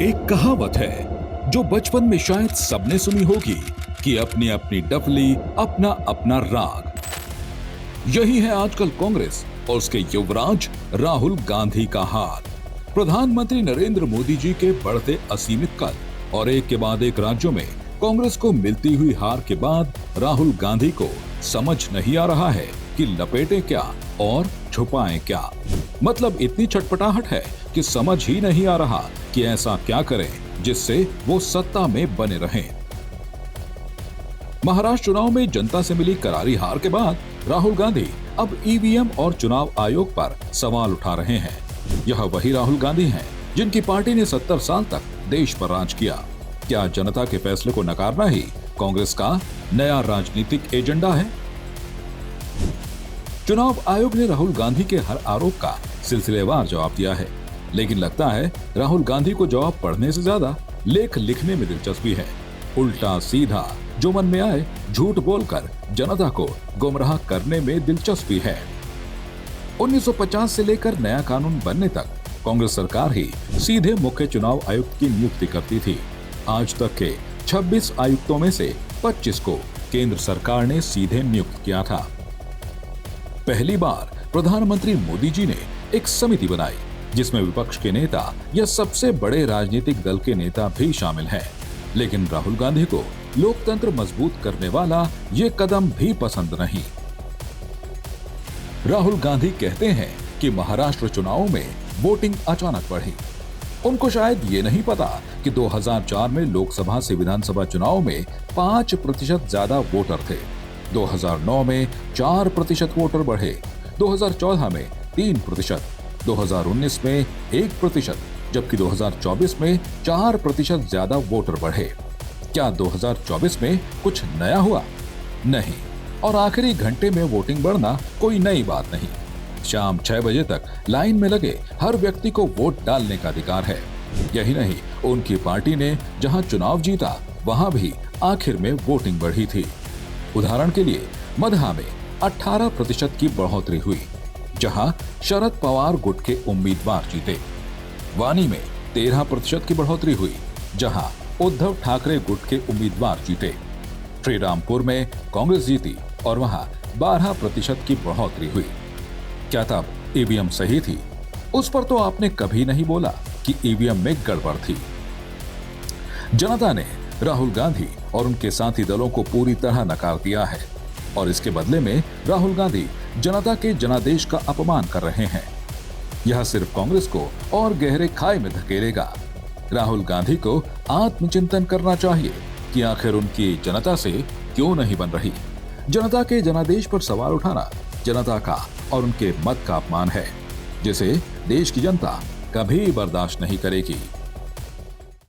एक कहावत है जो बचपन में शायद सबने सुनी होगी कि अपनी अपनी डफली अपना अपना राग। यही है आजकल कांग्रेस और उसके युवराज राहुल गांधी का हाल। प्रधानमंत्री नरेंद्र मोदी जी के बढ़ते असीमित कद और एक के बाद एक राज्यों में कांग्रेस को मिलती हुई हार के बाद राहुल गांधी को समझ नहीं आ रहा है कि लपेटे क्या और छुपाएं क्या। मतलब इतनी छटपटाहट है कि समझ ही नहीं आ रहा कि ऐसा क्या करें जिससे वो सत्ता में बने रहें। महाराष्ट्र चुनाव में जनता से मिली करारी हार के बाद राहुल गांधी अब ईवीएम और चुनाव आयोग पर सवाल उठा रहे हैं। यह वही राहुल गांधी हैं जिनकी पार्टी ने 70 साल तक देश पर राज किया। क्या जनता के फैसले को नकारना ही कांग्रेस का नया राजनीतिक एजेंडा है? चुनाव आयोग ने राहुल गांधी के हर आरोप का सिलसिलेवार जवाब दिया है, लेकिन लगता है राहुल गांधी को जवाब पढ़ने से ज्यादा लेख लिखने में दिलचस्पी है। उल्टा सीधा जो मन में आए झूठ बोलकर जनता को गुमराह करने में दिलचस्पी है। 1950 से लेकर नया कानून बनने तक कांग्रेस सरकार ही सीधे मुख्य चुनाव आयुक्त की नियुक्ति करती थी। आज तक के 26 आयुक्तों में से 25 को केंद्र सरकार ने सीधे नियुक्त किया था। पहली बार प्रधानमंत्री मोदी जी ने एक समिति बनाई जिसमें विपक्ष के नेता या सबसे बड़े राजनीतिक दल के नेता भी शामिल हैं। लेकिन राहुल गांधी को लोकतंत्र मजबूत करने वाला ये कदम भी पसंद नहीं। राहुल गांधी कहते हैं कि महाराष्ट्र चुनावों में वोटिंग अचानक बढ़ी। उनको शायद ये नहीं पता कि 2004 में लोकसभा से विधानसभा चुनाव में 5% ज्यादा वोटर थे। 2009 में 4% वोटर बढ़े, 2014 में 3%, 2019 में 1%, जबकि 2024 में 4% ज्यादा वोटर बढ़े। क्या 2024 में कुछ नया हुआ? नहीं। और आखिरी घंटे में वोटिंग बढ़ना कोई नई बात नहीं। शाम 6 बजे तक लाइन में लगे हर व्यक्ति को वोट डालने का अधिकार है। यही नहीं, उनकी पार्टी ने जहां चुनाव जीता वहां भी आखिर में वोटिंग बढ़ी थी। उदाहरण के लिए मधुरा में 18% की बढ़ोतरी हुई, जहां शरद पवार गुट के उम्मीदवार जीते। वानी में 13% की बढ़ोतरी हुई, जहां उद्धव ठाकरे गुट के उम्मीदवार जीते। श्रीरामपुर में कांग्रेस जीती और वहां 12% की बढ़ोतरी हुई। क्या तब ईवीएम सही थी? उस पर तो आपने कभी नहीं बोला कि ईवीएम में गड़बड़ थी। जनता ने राहुल गांधी और उनके साथी दलों को पूरी तरह नकार दिया है और इसके बदले में राहुल गांधी जनता के जनादेश का अपमान कर रहे हैं। यह सिर्फ कांग्रेस को और गहरे खाई में धकेलेगा। राहुल गांधी को आत्मचिंतन करना चाहिए कि आखिर उनकी जनता से क्यों नहीं बन रही। जनता के जनादेश पर सवाल उठाना जनता का और उनके मत का अपमान है, जिसे देश की जनता कभी बर्दाश्त नहीं करेगी।